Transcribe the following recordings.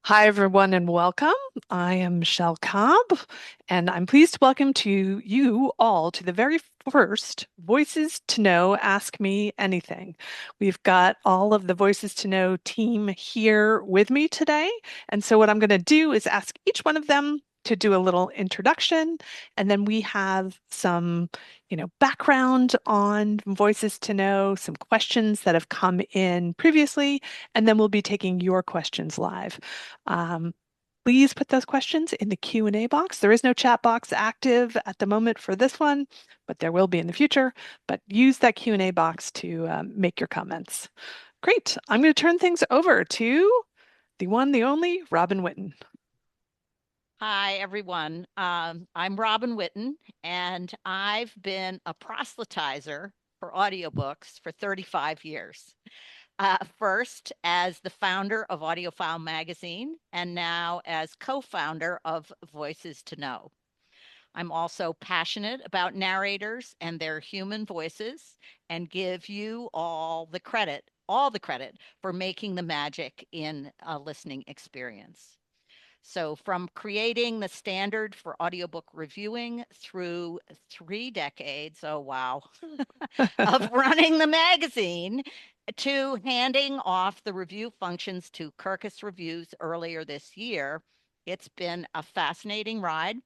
Hi, everyone, and welcome. I am Michele Cobb, and I'm pleased to welcome to you all to the very first Voices to Know Ask Me Anything. We've got all of the Voices to Know team here with me today. And so, what I'm going to do is ask each one of them to do a little introduction, and then we have some, background on Voices to Know, some questions that have come in previously, and then we'll be taking your questions live. Um, Please put those questions in the Q&A box. There is no chat box active at the moment for this one, but there will be in the future. But use that Q&A box to make your comments. Great. I'm going to turn things over to the one, the only Robin Whitten. Hi, everyone. I'm Robin Whitten, and I've been a proselytizer for audiobooks for 35 years. First, as the founder of Audiophile Magazine, and now as co-founder of Voices to Know. I'm also passionate about narrators and their human voices, and give you all the credit for making the magic in a listening experience. So, from creating the standard for audiobook reviewing through 3 decades, oh wow, of running the magazine to handing off the review functions to Kirkus Reviews earlier this year, it's been a fascinating ride.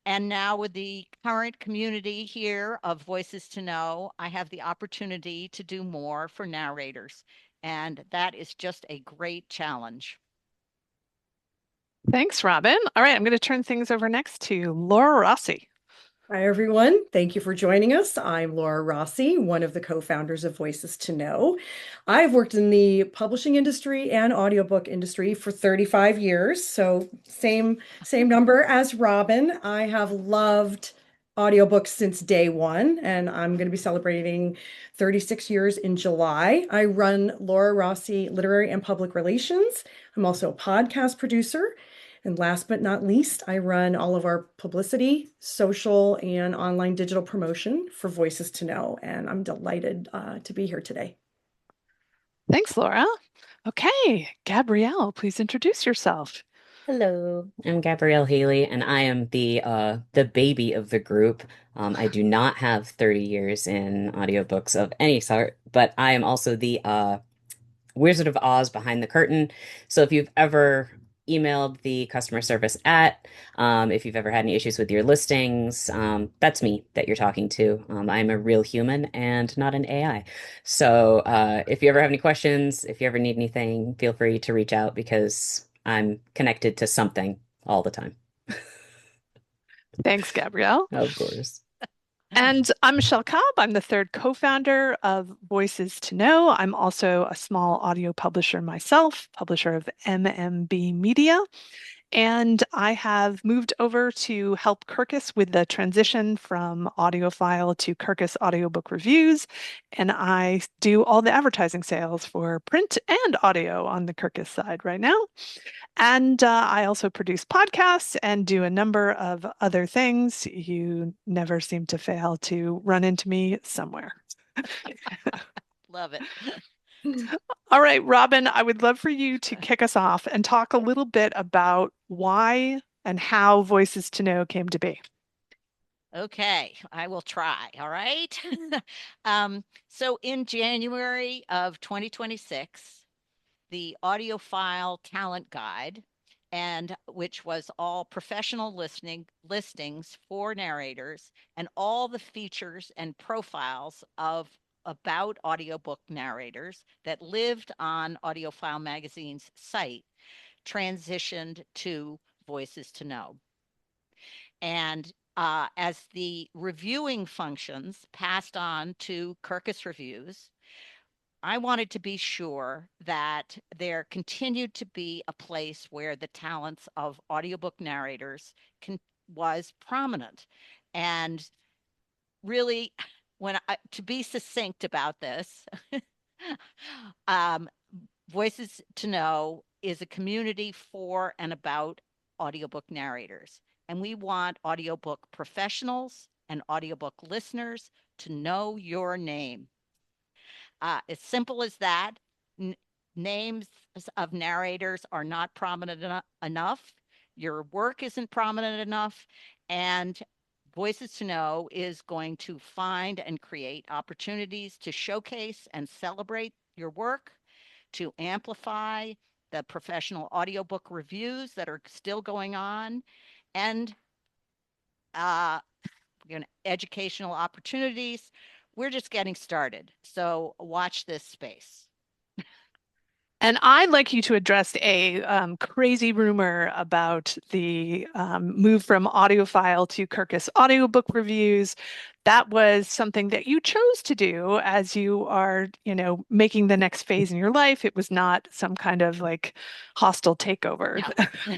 And now, with the current community here of Voices to Know, I have the opportunity to do more for narrators. And that is just a great challenge. Thanks, Robin. All right, I'm going to turn things over next to Laura Rossi. Hi, everyone. Thank you for joining us. I'm Laura Rossi, one of the co-founders of Voices to Know. I've worked in the publishing industry and audiobook industry for 35 years, so same number as Robin. I have loved audiobooks since day one, and I'm going to be celebrating 36 years in July. I run Laura Rossi Literary and Public Relations. I'm also a podcast producer. And last but not least, I run all of our publicity, social, and online digital promotion for Voices to Know. And I'm delighted to be here today. Thanks, Laura. Okay, Gabrielle, please introduce yourself. Hello, I'm Gabrielle Haley, and I am the baby of the group. I do not have 30 years in audiobooks of any sort, but I am also the Wizard of Oz behind the curtain. So if you've ever emailed the customer service if you've ever had any issues with your listings, that's me that you're talking to. I'm a real human and not an AI. So if you ever have any questions, if you ever need anything, feel free to reach out because I'm connected to something all the time. Thanks, Gabrielle. Of course. And I'm Michele Cobb. I'm the third co-founder of Voices to Know. I'm also a small audio publisher myself, publisher of MMB Media. And I have moved over to help Kirkus with the transition from audiophile to Kirkus audiobook reviews. And I do all the advertising sales for print and audio on the Kirkus side right now. And I also produce podcasts and do a number of other things. You never seem to fail to run into me somewhere. Love it. All right, Robin, I would love for you to kick us off and talk a little bit about why and how Voices to Know came to be. Okay, I will try. All right. So in January of 2026, the audiophile talent guide, and which was all professional listening listings for narrators and all the features and profiles of about audiobook narrators that lived on Audiophile Magazine's site, transitioned to Voices to Know. And as the reviewing functions passed on to Kirkus Reviews, I wanted to be sure that there continued to be a place where the talents of audiobook narrators was prominent. And really, to be succinct about this, um, Voices to Know is a community for and about audiobook narrators. And we want audiobook professionals and audiobook listeners to know your name. As simple as that. names of narrators are not prominent enough. Your work isn't prominent enough. And Voices to Know is going to find and create opportunities to showcase and celebrate your work, to amplify the professional audiobook reviews that are still going on, and uh, educational opportunities. We're just getting started. So watch this space. And I'd like you to address a crazy rumor about the move from audiophile to Kirkus audiobook reviews. That was something that you chose to do as you are, making the next phase in your life. It was not some kind of like hostile takeover. No,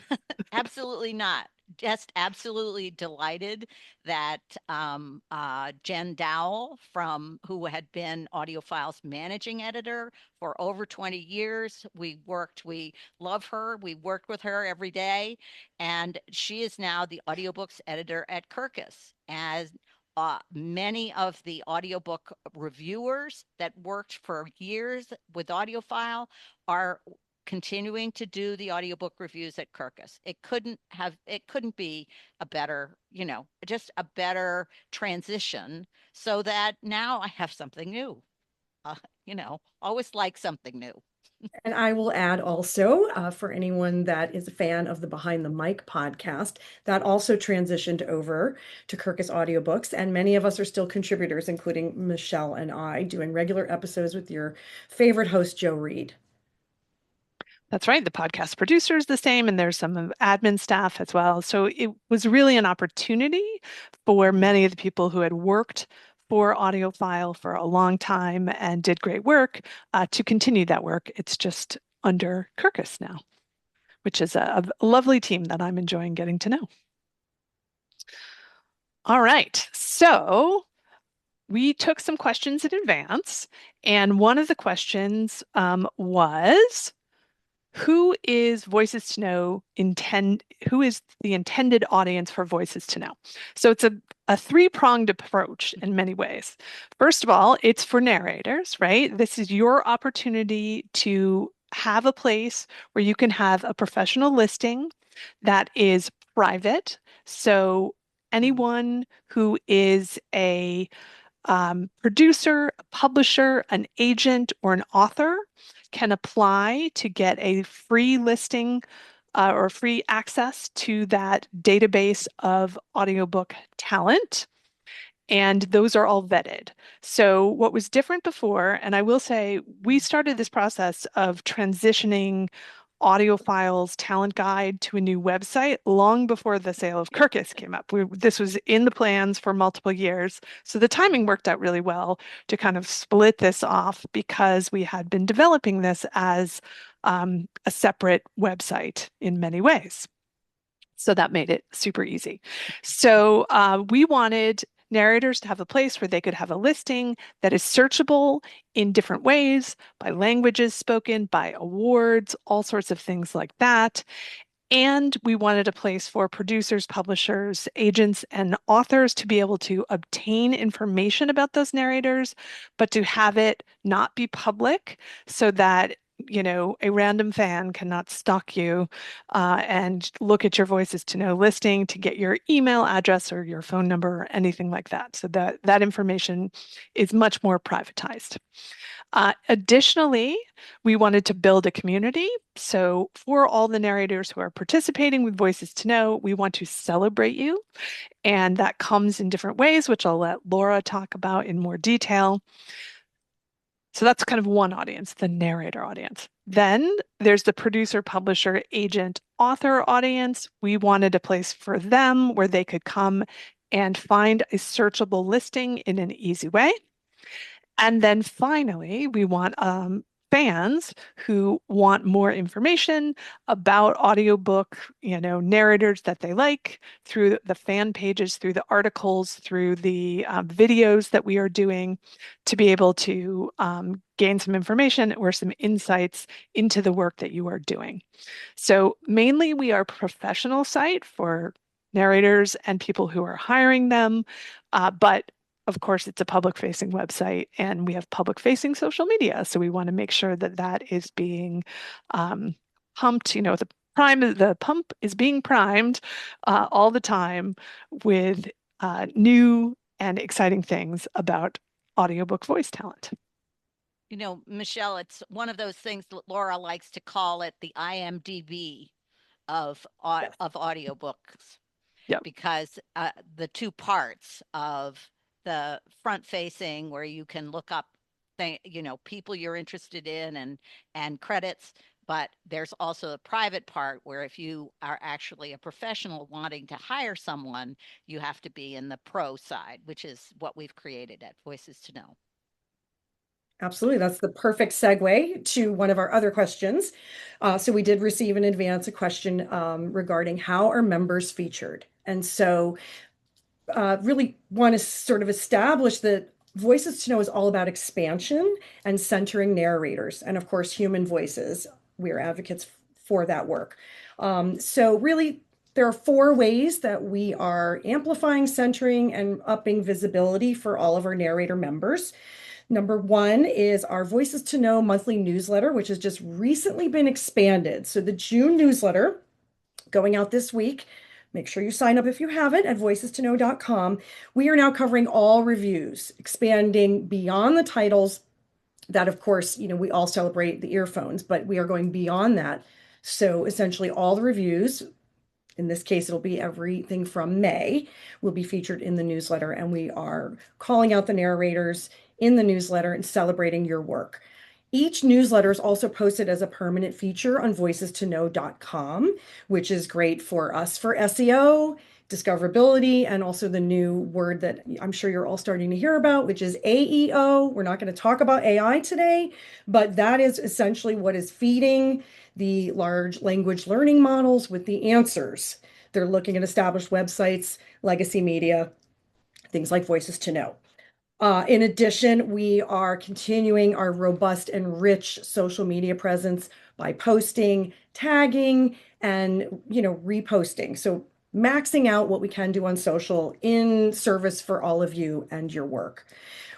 absolutely not. Just absolutely delighted that Jen Dowell, who had been Audiophile's managing editor for over 20 years, we love her, we worked with her every day, and she is now the audiobooks editor at Kirkus. As many of the audiobook reviewers that worked for years with Audiophile are continuing to do the audiobook reviews at Kirkus. It couldn't be a better, just a better transition, so that now I have something new. Uh, Always like something new. And I will add also, for anyone that is a fan of the Behind the Mic podcast, that also transitioned over to Kirkus Audiobooks. And many of us are still contributors, including Michele and I, doing regular episodes with your favorite host, Joe Reed. That's right. The podcast producer is the same, and there's some admin staff as well. So it was really an opportunity for many of the people who had worked for Audiophile for a long time and did great work to continue that work. It's just under Kirkus now, which is a lovely team that I'm enjoying getting to know. All right. So we took some questions in advance, and one of the questions was, who is Voices to Know who is the intended audience for Voices to Know? So it's a three-pronged approach in many ways. First of all, it's for narrators, right? This is your opportunity to have a place where you can have a professional listing that is private. So anyone who is a producer, a publisher, an agent, or an author can apply to get a free listing or free access to that database of audiobook talent. And those are all vetted. So, what was different before, and I will say, we started this process of transitioning Audiophile's talent guide to a new website long before the sale of Kirkus came up. This was in the plans for multiple years. So the timing worked out really well to kind of split this off because we had been developing this as a separate website in many ways. So that made it super easy. So we wanted narrators to have a place where they could have a listing that is searchable in different ways, by languages spoken, by awards, all sorts of things like that. And we wanted a place for producers, publishers, agents, and authors to be able to obtain information about those narrators, but to have it not be public so that a random fan cannot stalk you and look at your Voices to Know listing to get your email address or your phone number or anything like that. So that information is much more privatized. Additionally, we wanted to build a community. So for all the narrators who are participating with Voices to Know, we want to celebrate you. And that comes in different ways, which I'll let Laura talk about in more detail. So that's kind of one audience, the narrator audience. Then there's the producer, publisher, agent, author audience. We wanted a place for them where they could come and find a searchable listing in an easy way. And then finally, we want fans who want more information about audiobook, narrators that they like through the fan pages, through the articles, through the videos that we are doing to be able to gain some information or some insights into the work that you are doing. So mainly we are a professional site for narrators and people who are hiring them, but of course, it's a public-facing website, and we have public-facing social media. So we want to make sure that that is being um, pumped. The pump is being primed all the time with new and exciting things about audiobook voice talent. Michele, it's one of those things that Laura likes to call it the IMDb Yes. of audiobooks, Yep. because the two parts of the front facing, where you can look up people you're interested in and credits, but there's also a private part where if you are actually a professional wanting to hire someone, you have to be in the pro side, which is what we've created at Voices to Know. Absolutely. That's the perfect segue to one of our other questions. So we did receive in advance a question regarding how are members featured? And so really want to sort of establish that Voices to Know is all about expansion and centering narrators, and of course, human voices. We are advocates for that work. So really, there are four ways that we are amplifying, centering, and upping visibility for all of our narrator members. Number one is our Voices to Know monthly newsletter, which has just recently been expanded. So the June newsletter going out this week. Make sure you sign up if you haven't at voicestoknow.com. We are now covering all reviews, expanding beyond the titles that, of course, we all celebrate the earphones, but we are going beyond that. So essentially all the reviews, in this case, it'll be everything from May, will be featured in the newsletter. And we are calling out the narrators in the newsletter and celebrating your work. Each newsletter is also posted as a permanent feature on voicestoknow.com, which is great for us for SEO, discoverability, and also the new word that I'm sure you're all starting to hear about, which is AEO. We're not going to talk about AI today, but that is essentially what is feeding the large language learning models with the answers. They're looking at established websites, legacy media, things like Voices to Know. In addition, we are continuing our robust and rich social media presence by posting, tagging, and reposting. So maxing out what we can do on social in service for all of you and your work.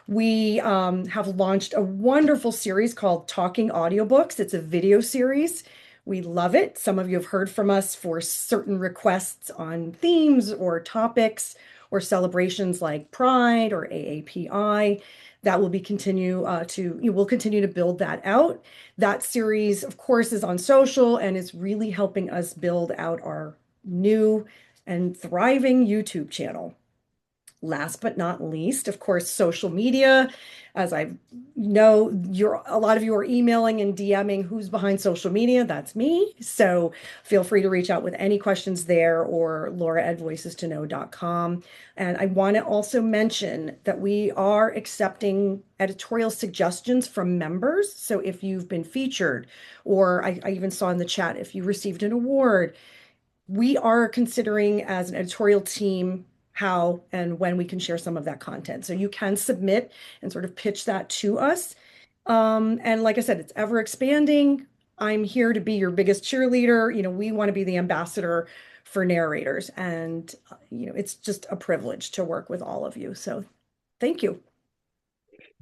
We have launched a wonderful series called Talking Audiobooks. It's a video series. We love it. Some of you have heard from us for certain requests on themes or topics or celebrations like Pride or AAPI. That will we'll continue to build that out. That series, of course, is on social and is really helping us build out our new and thriving YouTube channel. Last but not least, of course, social media. As I know, a lot of you are emailing and DMing who's behind social media. That's me. So feel free to reach out with any questions there or Laura at voicestoknow.com. And I want to also mention that we are accepting editorial suggestions from members. So if you've been featured, or I even saw in the chat, if you received an award, we are considering as an editorial team how and when we can share some of that content. So you can submit and sort of pitch that to us. And like I said, it's ever expanding. I'm here to be your biggest cheerleader. We want to be the ambassador for narrators. And, it's just a privilege to work with all of you. So thank you.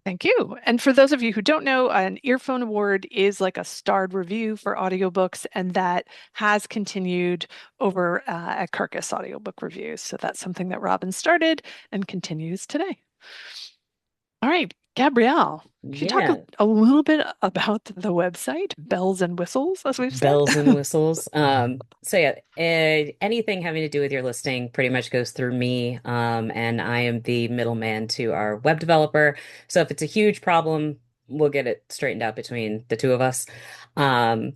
Thank you. And for those of you who don't know, an earphone award is like a starred review for audiobooks, and that has continued over at Carcass Audiobook Reviews. So that's something that Robin started and continues today. All right, Gabrielle, could you talk Yeah. a little bit about the website, bells and whistles, as we've said? Bells and whistles. So yeah, anything having to do with your listing pretty much goes through me. And I am the middleman to our web developer. So if it's a huge problem, we'll get it straightened out between the two of us. Um,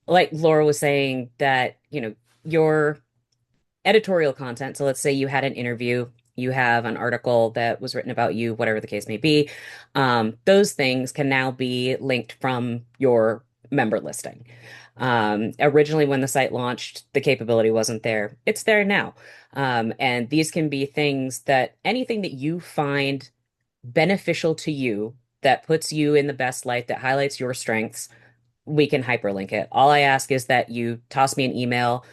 like Laura was saying that, your editorial content. So let's say you had an interview, you have an article that was written about you, whatever the case may be. Those things can now be linked from your member listing. Originally, when the site launched, the capability wasn't there. It's there now. And these can be things that anything that you find beneficial to you, that puts you in the best light, that highlights your strengths, we can hyperlink it. All I ask is that you toss me an email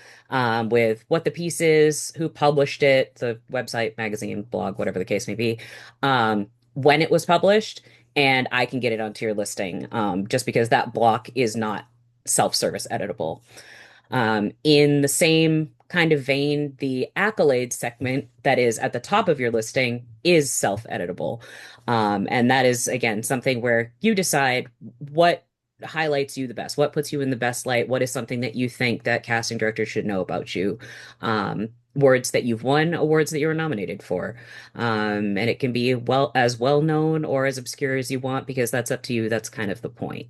with what the piece is, who published it, the website, magazine, blog, whatever the case may be, when it was published, and I can get it onto your listing, just because that block is not self-service editable. In the same kind of vein, the accolades segment that is at the top of your listing is self-editable. And that is, again, something where you decide what highlights you the best, what puts you in the best light, what is something that you think that casting directors should know about you. Words that you've won, awards that you were nominated for. And it can be well known or as obscure as you want, because that's up to you. That's kind of the point.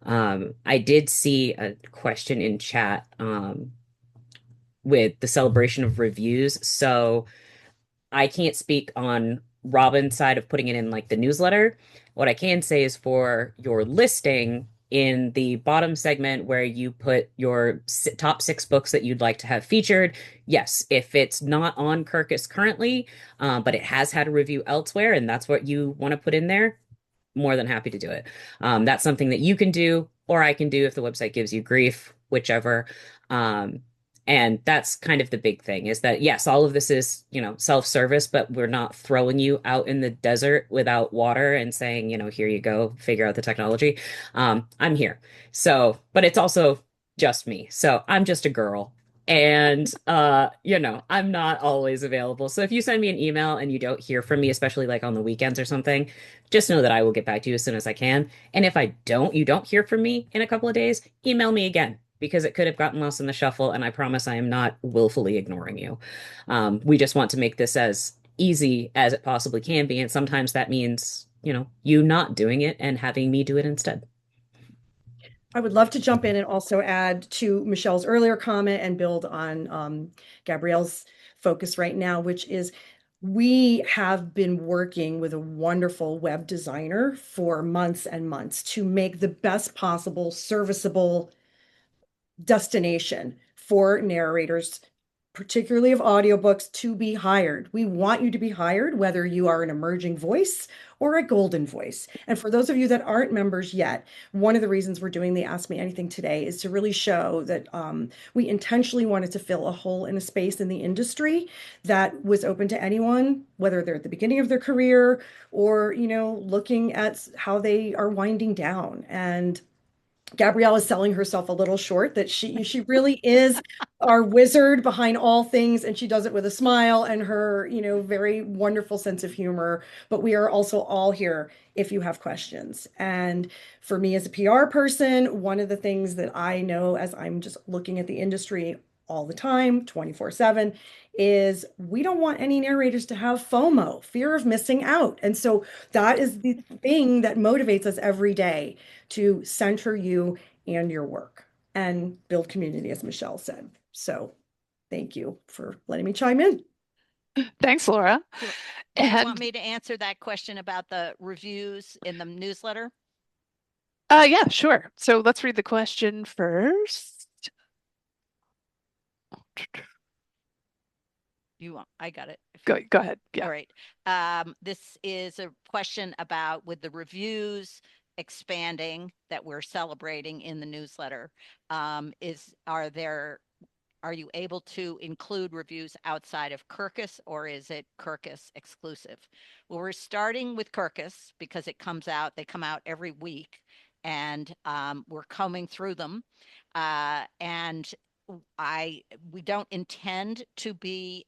I did see a question in chat with the celebration of reviews. So I can't speak on Robin's side of putting it in like the newsletter. What I can say is for your listing in the bottom segment where you put your top 6 books that you'd like to have featured, yes, if it's not on Kirkus currently, but it has had a review elsewhere and that's what you want to put in there, more than happy to do it. That's something that you can do, or I can do if the website gives you grief, whichever. Um, and that's kind of the big thing is that, yes, all of this is, self-service, but we're not throwing you out in the desert without water and saying, here you go, figure out the technology. I'm here. So, but it's also just me. So I'm just a girl. And I'm not always available. So if you send me an email and you don't hear from me, especially like on the weekends or something, just know that I will get back to you as soon as I can. And if you don't hear from me in a couple of days, email me again because it could have gotten lost in the shuffle. And I promise I am not willfully ignoring you. We just want to make this as easy as it possibly can be. And sometimes that means, you not doing it and having me do it instead. I would love to jump in and also add to Michelle's earlier comment and build on Gabrielle's focus right now, which is we have been working with a wonderful web designer for months and months to make the best possible serviceable destination for narrators, particularly of audiobooks, to be hired. We want you to be hired, whether you are an emerging voice or a golden voice. And for those of you that aren't members yet, one of the reasons we're doing the Ask Me Anything today is to really show that we intentionally wanted to fill a hole in a space in the industry that was open to anyone, whether they're at the beginning of their career or, looking at how they are winding down. And Gabrielle is selling herself a little short that she really is our wizard behind all things, and she does it with a smile and her, very wonderful sense of humor. But we are also all here if you have questions. And for me as a PR person, one of the things that I know as I'm just looking at the industry all the time, 24/7, is we don't want any narrators to have FOMO, fear of missing out. And so that is the thing that motivates us every day to center you and your work and build community, as Michele said. So thank you for letting me chime in. Thanks, Laura. Do you And want me to answer that question about the reviews in the newsletter? yeah, sure. So let's read the question first. I got it. Go ahead. Yeah. All right. This is a question about with the reviews expanding that we're celebrating in the newsletter. Are you able to include reviews outside of Kirkus, or is it Kirkus exclusive? Well, we're starting with Kirkus because they come out every week, and we're combing through them. And we don't intend to be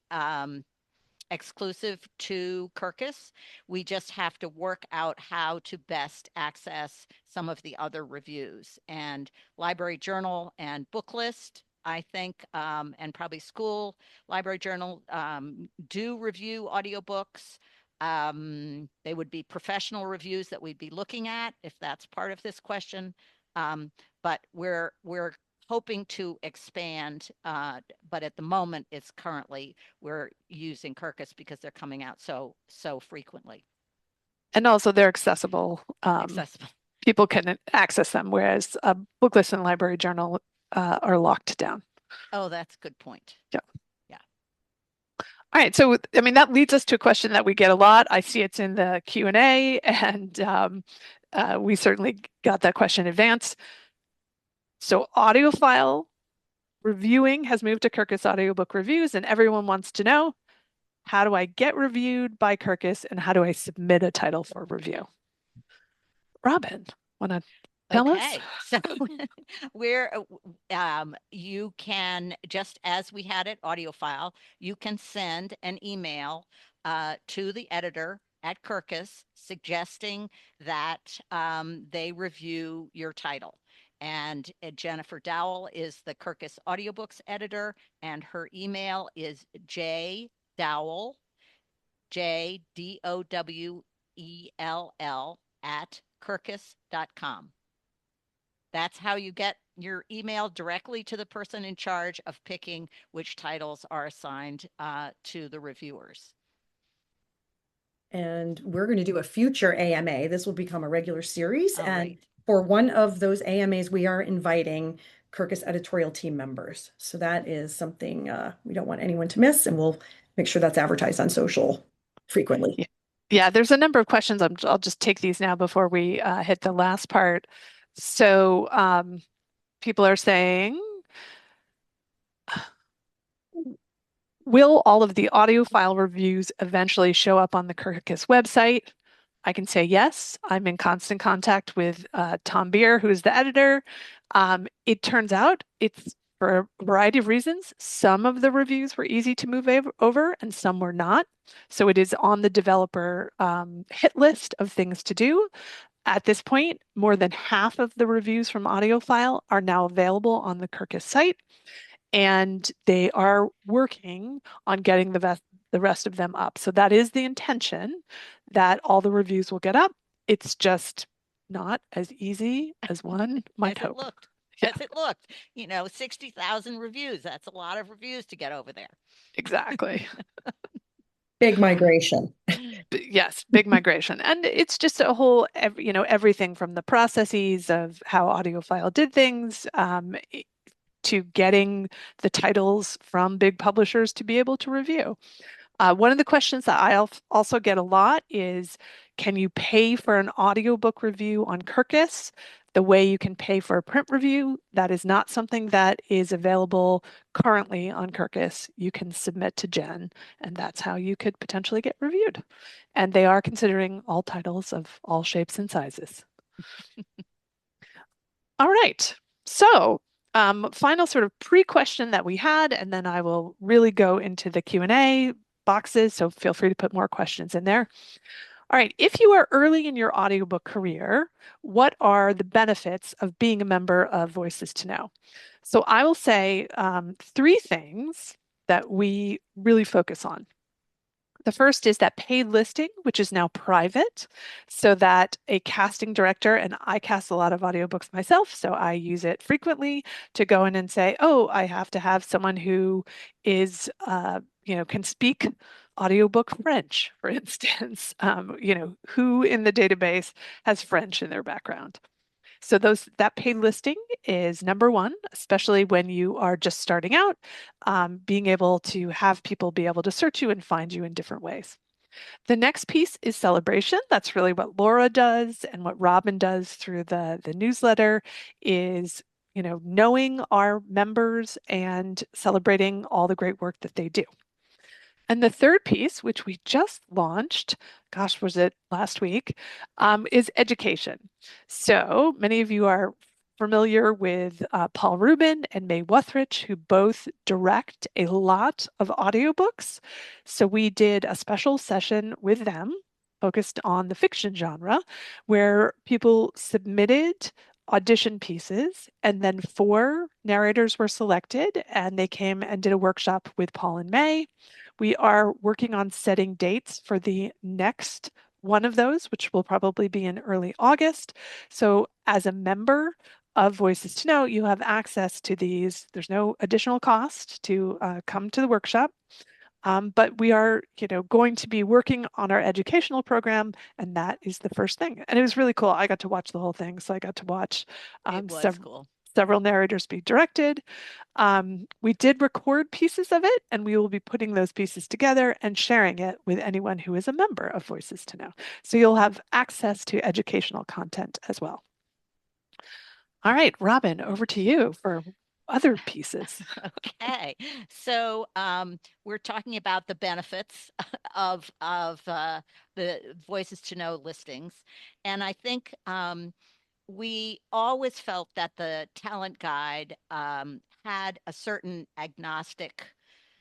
exclusive to Kirkus. We just have to work out how to best access some of the other reviews. And Library Journal and Book List, I think, and probably School Library Journal do review audiobooks. They would be professional reviews that we'd be looking at if that's part of this question. But we're hoping to expand, but at the moment we're using Kirkus because they're coming out so frequently. And also they're accessible. Accessible. People can access them, whereas a book list and library journal are locked down. Oh, that's a good point. Yeah. Yeah. All right. So, I mean, that leads us to a question that we get a lot. I see it's in the Q&A, and we certainly got that question in advance. So audiophile reviewing has moved to Kirkus Audiobook Reviews, and everyone wants to know, how do I get reviewed by Kirkus and how do I submit a title for review? Robin, want to tell us? Okay, so we're you can, just as we had it, audio file, you can send an email to the editor at Kirkus suggesting that they review your title. And Jennifer Dowell is the Kirkus Audiobooks editor, and her email is jdowell, JDOWELL at kirkus.com. That's how you get your email directly to the person in charge of picking which titles are assigned to the reviewers. And we're going to do a future AMA. This will become a regular series. Oh, and right. for one of those AMAs, we are inviting Kirkus editorial team members. So that is something we don't want anyone to miss. And we'll make sure that's advertised on social frequently. Yeah, yeah, there's a number of questions. I'll just take these now before we hit the last part. So people are saying, will all of the audiophile reviews eventually show up on the Kirkus website? I can say yes. I'm in constant contact with Tom Beer, who is the editor. It turns out it's for a variety of reasons. Some of the reviews were easy to move over and some were not. So it is on the developer hit list of things to do. At this point, more than half of the reviews from Audiophile are now available on the Kirkus site, and they are working on getting the rest of them up. So that is the intention, that all the reviews will get up. It's just not as easy as one might As it hope. looked. Yeah, As it looked. 60,000 reviews. That's a lot of reviews to get over there. exactly. Big migration. Yes, big migration. And it's just a whole, everything from the processes of how Audiophile did things, to getting the titles from big publishers to be able to review. One of the questions that I also get a lot is, can you pay for an audiobook review on Kirkus the way you can pay for a print review? That is not something that is available currently on Kirkus. You can submit to Jen, and that's how you could potentially get reviewed. And they are considering all titles of all shapes and sizes. All right. So final sort of pre-question that we had, and then I will really go into the Q&A boxes, so feel free to put more questions in there. All right, if you are early in your audiobook career, what are the benefits of being a member of Voices to Know? So I will say three things that we really focus on. The first is that paid listing, which is now private, so that a casting director, and I cast a lot of audiobooks myself, so I use it frequently to go in and say, oh, I have to have someone who is, can speak audiobook French, for instance, who in the database has French in their background. So that paid listing is number one, especially when you are just starting out, being able to have people be able to search you and find you in different ways. The next piece is celebration. That's really what Laura does and what Robin does through the newsletter is, knowing our members and celebrating all the great work that they do. And the third piece, which we just launched, gosh, was it last week, is education. So many of you are familiar with Paul Rubin and May Wuthrich, who both direct a lot of audiobooks. So we did a special session with them focused on the fiction genre, where people submitted audition pieces, and then 4 narrators were selected, and they came and did a workshop with Paul and May. We are working on setting dates for the next one of those, which will probably be in early August. So as a member of Voices to Know, you have access to these. There's no additional cost to come to the workshop. But we are, going to be working on our educational program, and that is the first thing. And it was really cool. I got to watch the whole thing. So I got to watch It was cool. several narrators be directed. We did record pieces of it, and we will be putting those pieces together and sharing it with anyone who is a member of Voices to Know. So you'll have access to educational content as well. All right, Robin, over to you for other pieces. Okay, so we're talking about the benefits of the Voices to Know listings, and I think we always felt that the talent guide had a certain agnostic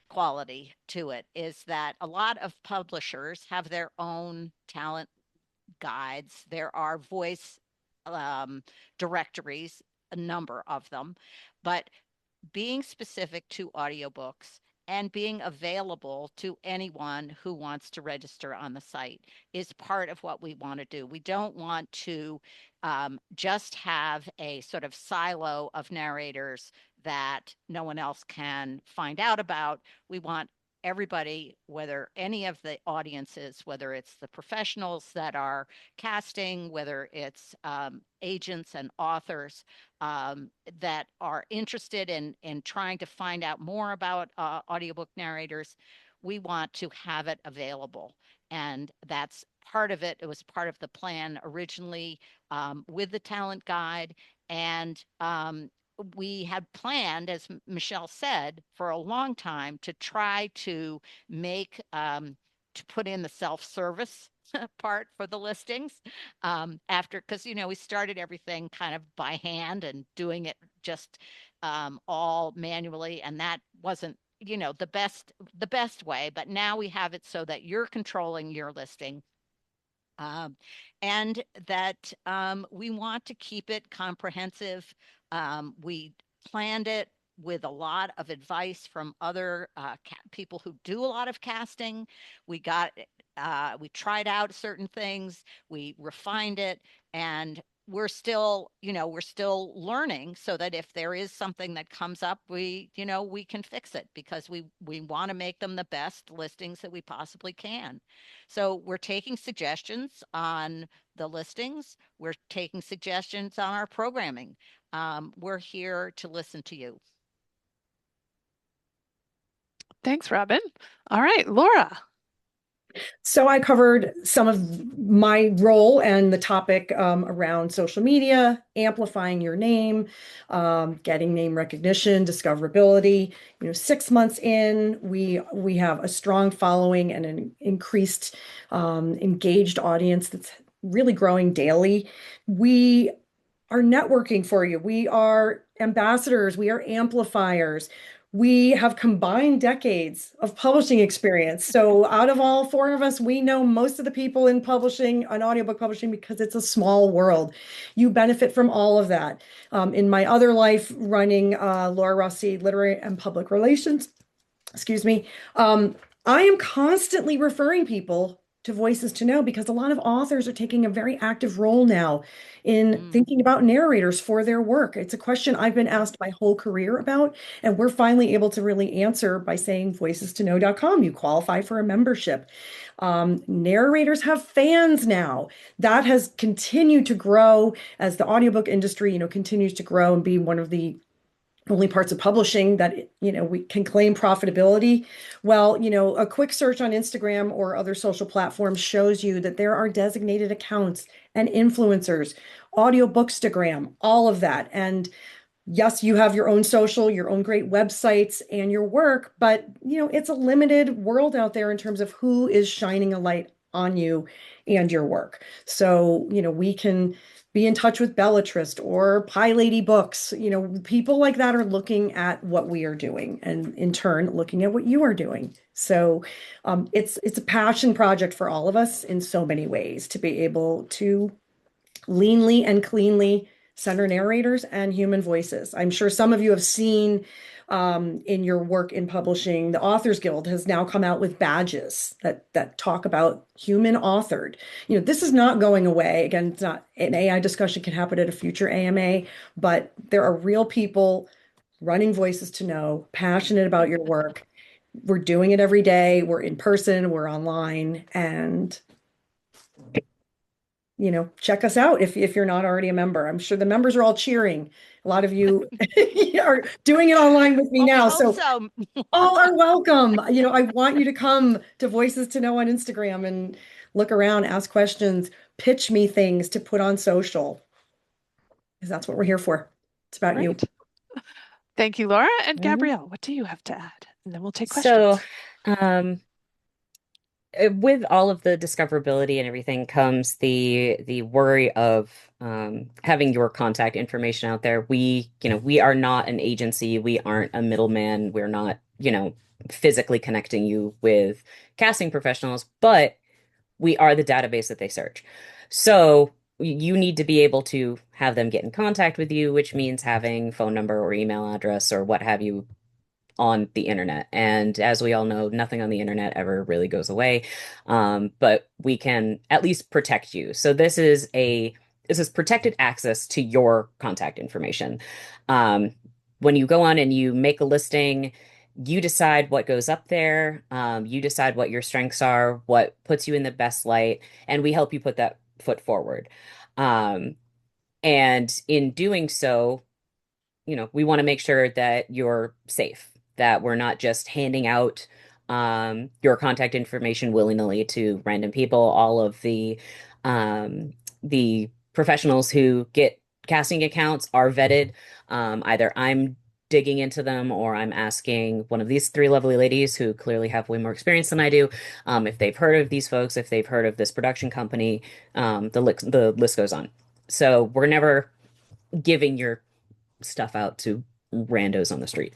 quality to it. Is that a lot of publishers have their own talent guides? There are voice um, directories, a number of them, but being specific to audiobooks and being available to anyone who wants to register on the site is part of what we want to do. We don't want to just have a sort of silo of narrators that no one else can find out about. We want everybody, whether any of the audiences, whether it's the professionals that are casting, whether it's agents and authors, that are interested in trying to find out more about audiobook narrators, we want to have it available. And that's part of it. It was part of the plan originally with the talent guide. And we had planned, as Michele said, for a long time to try to make, to put in the self-service part for the listings after, because we started everything kind of by hand and doing it just all manually, and that wasn't the best way. But now we have it so that you're controlling your listing, um, and that we want to keep it comprehensive. We planned it with a lot of advice from other people who do a lot of casting. We tried out certain things, we refined it, and we're still learning, so that if there is something that comes up, we can fix it, because we want to make them the best listings that we possibly can. So we're taking suggestions on the listings. We're taking suggestions on our programming. We're here to listen to you. Thanks, Robin. All right, Laura. So I covered some of my role and the topic around social media, amplifying your name, getting name recognition, discoverability. 6 months in, we have a strong following and an increased engaged audience that's really growing daily. We are networking for you. We are ambassadors. We are amplifiers. We have combined decades of publishing experience. So out of all four of us, we know most of the people in publishing, on audiobook publishing, because it's a small world. You benefit from all of that. In my other life, running Laura Rossi Literary and Public Relations, excuse me, I am constantly referring people to Voices to Know, because a lot of authors are taking a very active role now in Mm. thinking about narrators for their work. It's a question I've been asked my whole career about, and we're finally able to really answer by saying voicestoknow.com. You qualify for a membership. Narrators have fans now. That has continued to grow as the audiobook industry, continues to grow and be one of the only parts of publishing that we can claim profitability. Well, a quick search on Instagram or other social platforms shows you that there are designated accounts and influencers, audiobookstagram, all of that. And yes, you have your own social, your own great websites and your work, but it's a limited world out there in terms of who is shining a light on you and your work. So, we can be in touch with Bellatrist or Pie Lady Books. People like that are looking at what we are doing, and in turn looking at what you are doing. So it's a passion project for all of us in so many ways, to be able to leanly and cleanly center narrators and human voices. I'm sure some of you have seen in your work in publishing, the Authors Guild has now come out with badges that talk about human authored. This is not going away. Again, it's not an AI discussion, can happen at a future AMA, but there are real people running Voices to Know, passionate about your work. We're doing it every day. We're in person, we're online, and check us out if you're not already a member. I'm sure the members are all cheering. A lot of you are doing it online with me Well, we now. hope So so. all are welcome. I want you to come to Voices to Know on Instagram and look around, ask questions, pitch me things to put on social. because that's what we're here for. It's about you. Great. Thank you, Laura. And Mhm. Gabrielle, what do you have to add? And then we'll take So, questions. um, with all of the discoverability and everything comes the worry of having your contact information out there. We are not an agency. We aren't a middleman. We're not, physically connecting you with casting professionals, but we are the database that they search. So you need to be able to have them get in contact with you, which means having phone number or email address or what have you on the internet. And as we all know, nothing on the internet ever really goes away. But we can at least protect you. So this is protected access to your contact information. Um, when you go on and you make a listing, you decide what goes up there. You decide what your strengths are, what puts you in the best light, and we help you put that foot forward. Um, and in doing so, we want to make sure that you're safe, that we're not just handing out your contact information willy-nilly to random people. All of the professionals who get casting accounts are vetted. Either I'm digging into them or I'm asking one of these three lovely ladies who clearly have way more experience than I do, if they've heard of these folks, if they've heard of this production company. The list goes on. So we're never giving your stuff out to randos on the street.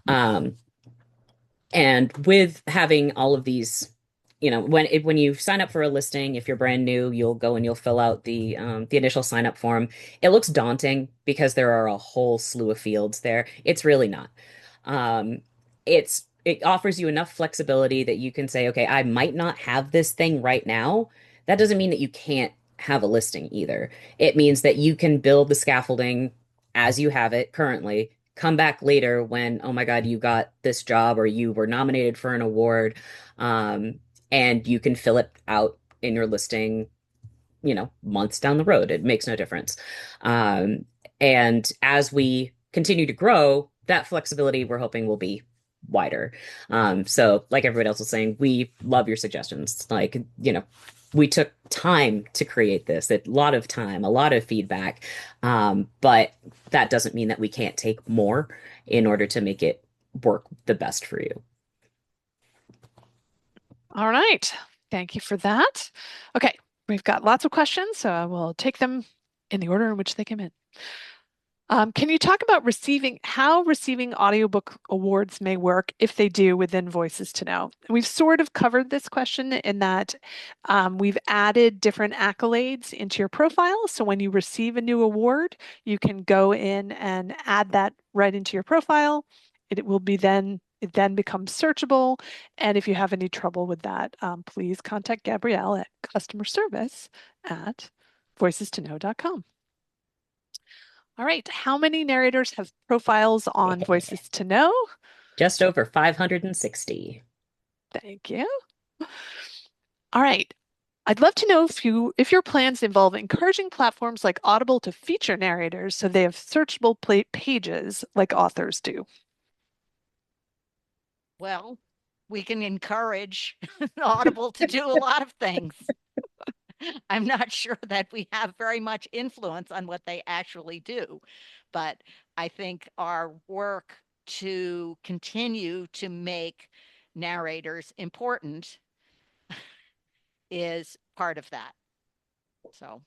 Um, and with having all of these, when you sign up for a listing, if you're brand new, you'll go and you'll fill out the initial sign up form. It looks daunting because there are a whole slew of fields there. It's really not. Um, it offers you enough flexibility that you can say, okay, I might not have this thing right now. That doesn't mean that you can't have a listing either. It means that you can build the scaffolding as you have it currently, come back later when, oh my God, you got this job or you were nominated for an award, um, and you can fill it out in your listing, months down the road. It makes no difference. Um, and as we continue to grow, that flexibility we're hoping will be wider. So like everybody else was saying, we love your suggestions. Like, we took time to create this, a lot of time, a lot of feedback. But that doesn't mean that we can't take more in order to make it work the best for you. All right. Thank you for that. Okay. We've got lots of questions, so I will take them in the order in which they came in. Can you talk about how receiving audiobook awards may work if they do within Voices to Know? We've sort of covered this question in that we've added different accolades into your profile. So when you receive a new award, you can go in and add that right into your profile. It then becomes searchable. And if you have any trouble with that, please contact Gabrielle at customer service at voicestoknow.com. All right. How many narrators have profiles on Voices to Know? Just over 560. Thank you. All right. I'd love to know if your plans involve encouraging platforms like Audible to feature narrators so they have searchable pages like authors do. Well, we can encourage Audible to do a lot of things. I'm not sure that we have very much influence on what they actually do, but I think our work to continue to make narrators important is part of that. So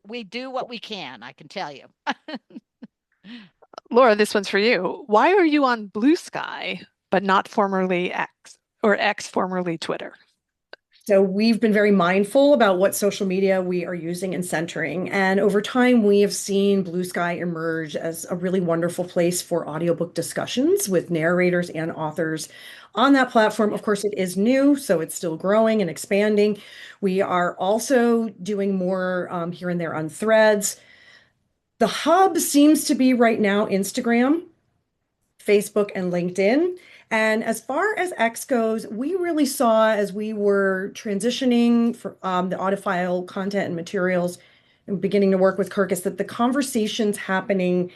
we do what we can, I can tell you. Laura, this one's for you. Why are you on Blue Sky, but not formerly X or X formerly Twitter? So we've been very mindful about what social media we are using and centering. And over time, we have seen Blue Sky emerge as a really wonderful place for audiobook discussions with narrators and authors on that platform. Of course, it is new, so it's still growing and expanding. We are also doing more here and there on threads. The hub seems to be right now Instagram, Facebook, and LinkedIn. And as far as X goes, we really saw as we were transitioning for the audiophile content and materials and beginning to work with Kirkus that the conversations happening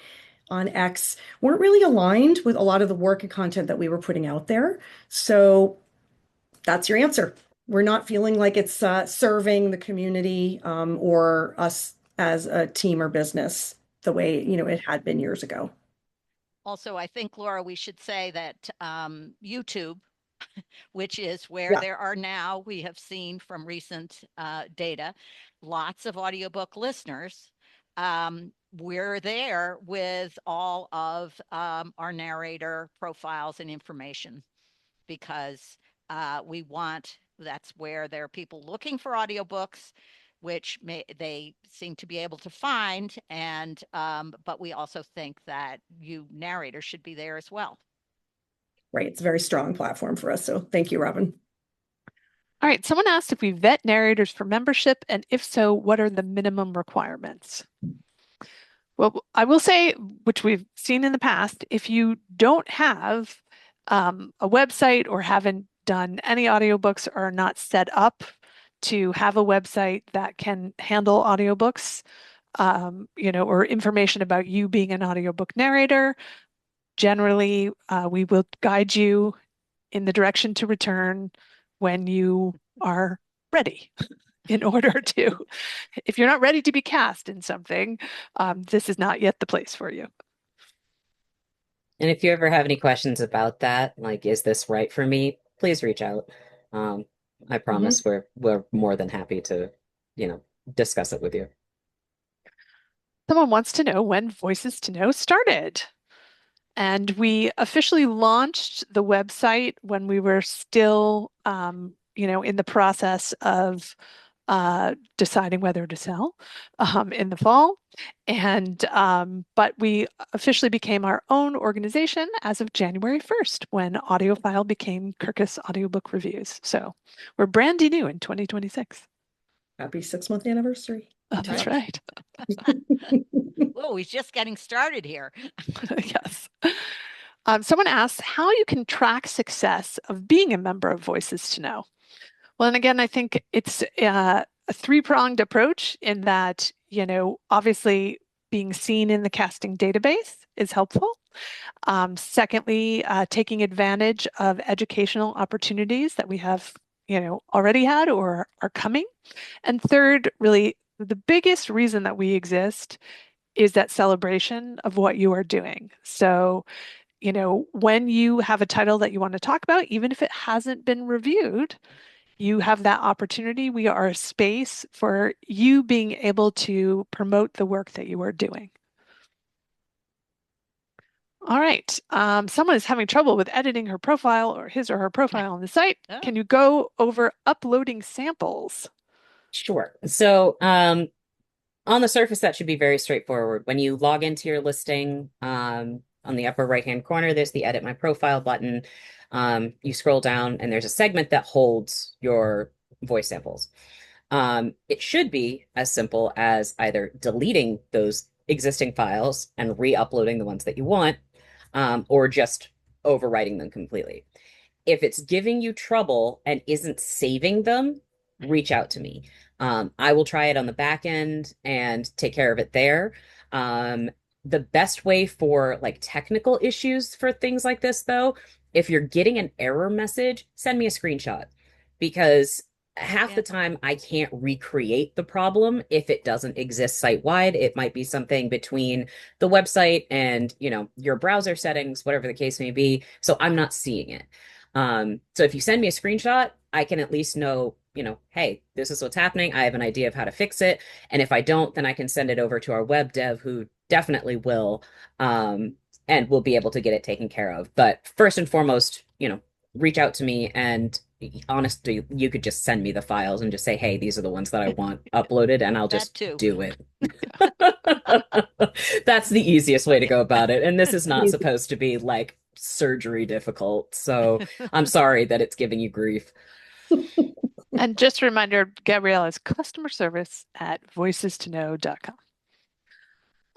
on X weren't really aligned with a lot of the work and content that we were putting out there. So that's your answer. We're not feeling like it's serving the community or us as a team or business. the way, it had been years ago. Also, I think, Laura, we should say that YouTube, which is where Yeah. there are now, we have seen from recent data, lots of audiobook listeners. We're there with all of our narrator profiles and information because that's where there are people looking for audiobooks, which they seem to be able to find. And but we also think that you narrators should be there as well. Right. It's a very strong platform for us. So thank you, Robin. All right, someone asked if we vet narrators for membership, and if so, what are the minimum requirements? Well, I will say, which we've seen in the past, if you don't have a website or haven't done any audiobooks or are not set up to have a website that can handle audiobooks, or information about you being an audiobook narrator, generally we will guide you in the direction to return when you are ready. In order to, if you're not ready to be cast in something, this is not yet the place for you. And if you ever have any questions about that, like, is this right for me? Please reach out. Um, I promise we're more than happy to, discuss it with you. Someone wants to know when Voices to Know started. And we officially launched the website when we were still, in the process of deciding whether to sell in the fall. But we officially became our own organization as of January 1st, when AudioFile became Kirkus Audiobook Reviews. So we're brandy new in 2026. Happy 6-month anniversary. Oh, that's right. Oh, he's just getting started here. Yes. Someone asks how you can track success of being a member of Voices to Know. Well, and again, I think it's a three-pronged approach in that, obviously being seen in the casting database is helpful. Secondly, taking advantage of educational opportunities that we have, already had or are coming. And third, really, the biggest reason that we exist is that celebration of what you are doing. So, when you have a title that you want to talk about, even if it hasn't been reviewed, you have that opportunity. We are a space for you being able to promote the work that you are doing. All right. Someone is having trouble with editing her profile or his or her profile on the site. Oh. Can you go over uploading samples? Sure. So, on the surface, that should be very straightforward. When you log into your listing, on the upper right-hand corner, there's the Edit My Profile button. You scroll down, and there's a segment that holds your voice samples. It should be as simple as either deleting those existing files and re-uploading the ones that you want, or just overwriting them completely. If it's giving you trouble and isn't saving them, reach out to me. I will try it on the back end and take care of it there. The best way for like technical issues for things like this, though, if you're getting an error message, send me a screenshot, because half the time I can't recreate the problem if it doesn't exist site-wide. It might be something between the website and, your browser settings, whatever the case may be. So I'm not seeing it. So if you send me a screenshot, I can at least know, hey, this is what's happening. I have an idea of how to fix it. And if I don't, then I can send it over to our web dev, who definitely will, and we'll be able to get it taken care of. But first and foremost, reach out to me, and honestly, you could just send me the files and just say, hey, these are the ones that I want uploaded, and I'll just do it. That's the easiest way to go about it. And this is not supposed to be like surgery difficult. So I'm sorry that it's giving you grief. And just a reminder, Gabrielle is customer service at voicestoknow.com.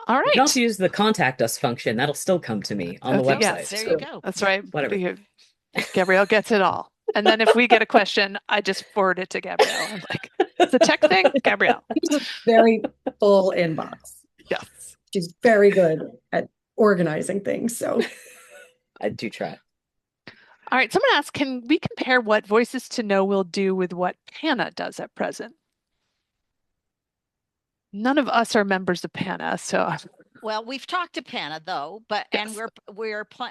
All right. You can also use the contact us function. That'll still come to me on the website. Yes, there you go. That's right. Whatever. Gabrielle gets it all. And then if we get a question, I just forward it to Gabrielle. I'm like, it's a tech thing, Gabrielle. Very full inbox. Yes. She's very good at organizing things. So I do try. All right. Someone asked, can we compare what Voices to Know will do with what PANA does at present? None of us are members of PANA, so Well, we've talked to PANA though, but and Yes.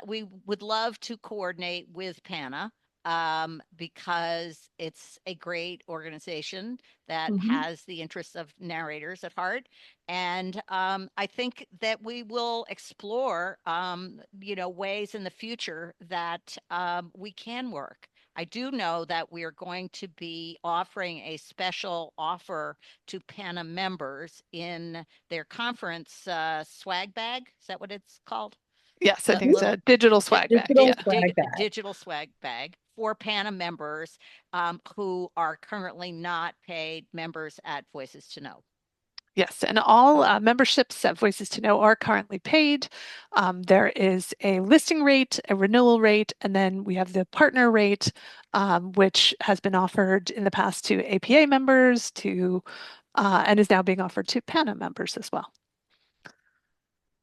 we would love to coordinate with PANA because it's a great organization that Mhm. has the interests of narrators at heart. And I think that we will explore, ways in the future that we can work. I do know that we are going to be offering a special offer to PANA members in their conference swag bag. Is that what it's called? Yes, I The think it's a little digital swag bag. Digital Yeah. swag bag. digital swag bag for PANA members who are currently not paid members at Voices to Know. Yes, and all memberships at Voices to Know are currently paid. There is a listing rate, a renewal rate, and then we have the partner rate, which has been offered in the past to APA members and is now being offered to PANA members as well.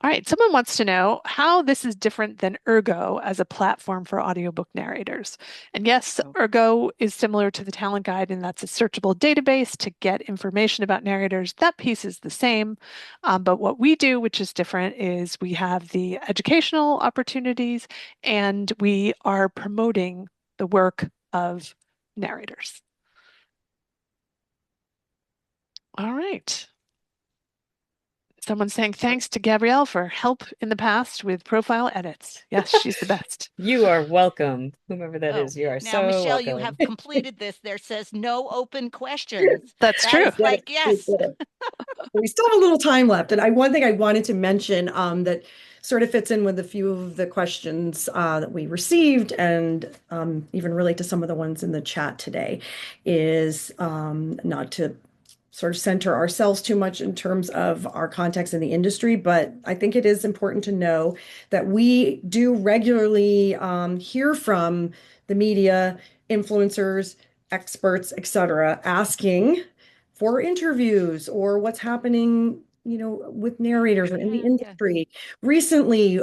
All right, someone wants to know how this is different than Ergo as a platform for audiobook narrators. And yes, Oh. Ergo is similar to the Talent Guide, and that's a searchable database to get information about narrators. That piece is the same. But what we do, which is different, is we have the educational opportunities and we are promoting the work of narrators. All right. Someone's saying thanks to Gabrielle for help in the past with profile edits. Yes, she's the best. You are welcome. Whomever that Oh, is, you are now so Michele, you have welcome. completed this. There says no open questions. That's That We true. is did it. like, We yes. did it. We still have a little time left. And one thing I wanted to mention that sort of fits in with a few of the questions that we received and even relate to some of the ones in the chat today is not to sort of center ourselves too much in terms of our context in the industry, but I think it is important to know that we do regularly hear from the media, influencers, experts, etc., asking for interviews or what's happening, with narrators or in the Yeah. industry. Recently,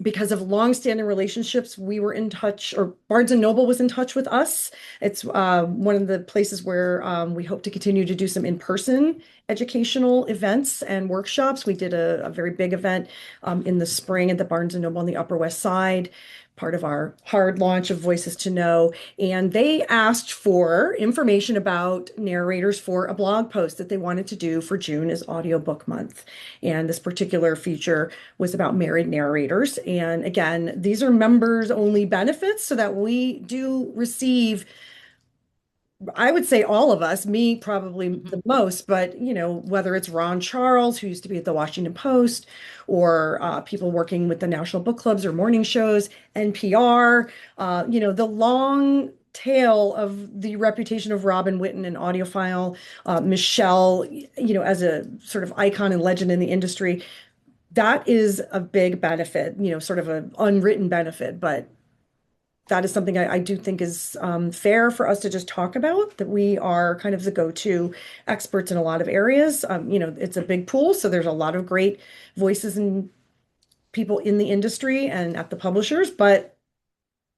because of long-standing relationships, we were in touch, or Barnes and Noble was in touch with us. It's one of the places where we hope to continue to do some in-person educational events and workshops. We did a very big event in the spring at the Barnes and Noble on the Upper West Side, part of our hard launch of Voices to Know. And they asked for information about narrators for a blog post that they wanted to do for June as audiobook month. And this particular feature was about married narrators. And again, these are members only benefits so that we do receive, I would say all of us, me probably Mhm. the most, but whether it's Ron Charles, who used to be at the Washington Post, or people working with the national book clubs or morning shows, NPR, the long tail of the reputation of Robin Whitten, an audiophile, Michelle, as a sort of icon and legend in the industry. That is a big benefit, sort of an unwritten benefit, but that is something I do think is fair for us to just talk about, that we are kind of the go-to experts in a lot of areas. It's a big pool, so there's a lot of great voices and people in the industry and at the publishers, but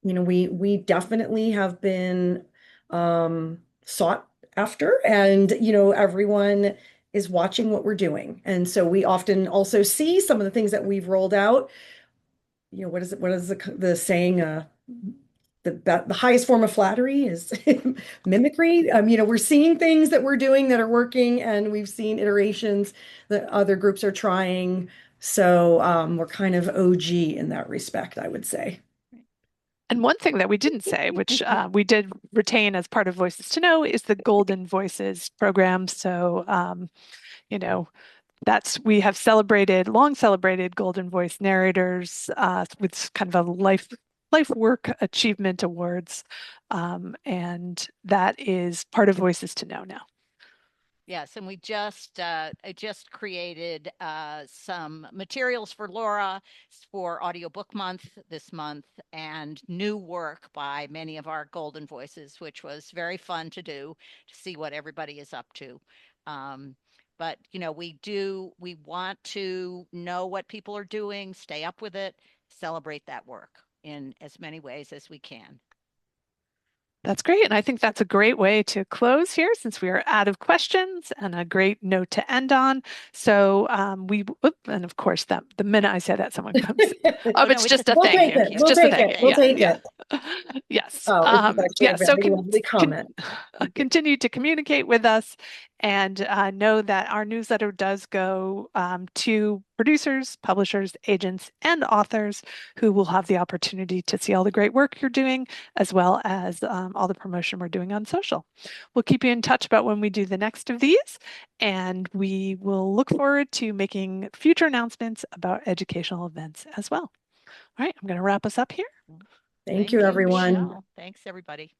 we definitely have been sought after, and everyone is watching what we're doing. And so we often also see some of the things that we've rolled out. What is it? What is the saying? The highest form of flattery is mimicry. We're seeing things that we're doing that are working, and we've seen iterations that other groups are trying. So we're kind of OG in that respect, I would say. And one thing that we didn't say, which we did retain as part of Voices to Know, is the Golden Voices program. So, you know, we have long celebrated Golden Voice narrators with kind of a life work achievement awards, and that is part of Voices to Know now. Yes, and I just created some materials for Laura for Audiobook Month this month and new work by many of our Golden Voices, which was very fun to do to see what everybody is up to. But we want to know what people are doing, stay up with it, celebrate that work in as many ways as we can. That's great. And I think that's a great way to close here since we are out of questions and a great note to end on. So and of course, the minute I say that, someone comes, Oh, no, it's just a We'll thank take you. it. It's We'll just a take thank it. you. We'll Yeah, take yeah. it. Yes. Oh, it's actually a So very lovely comment. continue to communicate with us and know that our newsletter does go to producers, publishers, agents, and authors who will have the opportunity to see all the great work you're doing, as well as all the promotion we're doing on social. We'll keep you in touch about when we do the next of these, and we will look forward to making future announcements about educational events as well. All right, I'm going to wrap us up here. Thank you, everyone. Michele. Thanks, everybody.